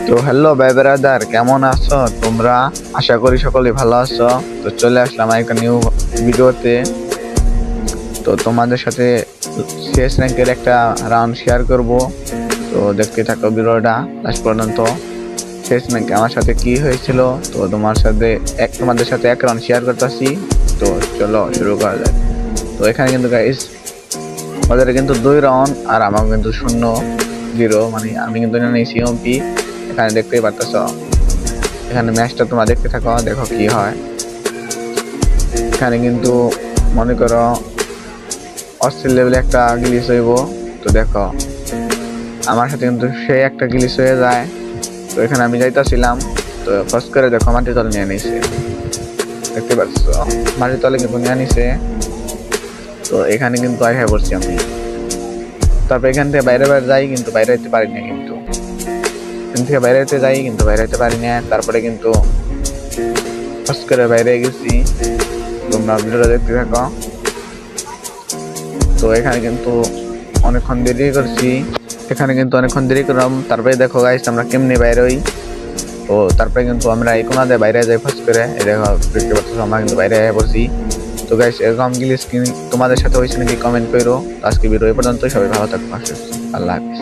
তো হ্যালো ভাই ব্রাদার, কেমন আছো তোমরা? আশা করি সকলে ভালো আছো। তো চলে আসলাম একটা নিউ ভিডিওতে। তো তোমাদের সাথে শেষ র্যাঙ্কের একটা রাউন্ড শেয়ার করব। তো দেখতে থাকো ভিডিওটা লাস্ট পর্যন্ত। শেষ র্যাঙ্কে আমার সাথে কি হয়েছিল তো তোমাদের সাথে এক রাউন্ড শেয়ার করতেছি। তো চলো শুরু করা যাক। তো এখানে কিন্তু গাইস ওদের কিন্তু 2 রাউন্ড আর আমার কিন্তু 0-0, মানে আমি কিন্তু নিয়েছি এমপি। এখানে দেখতেই পারতেছ, এখানে ম্যাচটা তোমরা দেখতে থাকো, দেখো কি হয়। এখানে কিন্তু মনে করো অস্ট্রেল লেভেলে একটা গ্লিচ হইব। তো দেখো আমার সাথে কিন্তু সেই একটা গ্লিচ হয়ে যায়। তো এখানে আমি যাইতেছিলাম, তো ফার্স্ট করে দেখো মাটির তলে নিয়ে নিছে, দেখতে পাচ্ছ মাটির তলে কিন্তু নিয়ে নিছে। তো এখানে কিন্তু আইহা পড়ছি আমি। তারপর এখান থেকে বাইরে যাই, কিন্তু বাইরে যেতে পারি না। কিন্তু এখান থেকে বাইরে যাই কিন্তু বাইরে যেতে পারি না। তারপরে কিন্তু ফার্স্ট করে বাইরে গেছি, তোমরা ভিডিওটা দেখতে থাকো। তো এখানে কিন্তু অনেকক্ষণ দেরি করছি, করলাম। তারপরে দেখো গাইস আমরা কেমনি বাইরে হই। তো তারপরে কিন্তু আমরা এই কোনাতে বাইরে যাই ফার্স্ট করে। এই দেখো দেখতে পাচ্ছ আমরা কিন্তু বাইরে পড়ছি। তো গাইস এরকম গিলিস তোমাদের সাথে হয়েছে নাকি কমেন্ট করো। আজকে ভিডিও এই পর্যন্ত, সবাই ভালো থাকো, আল্লাহ হাফেজ।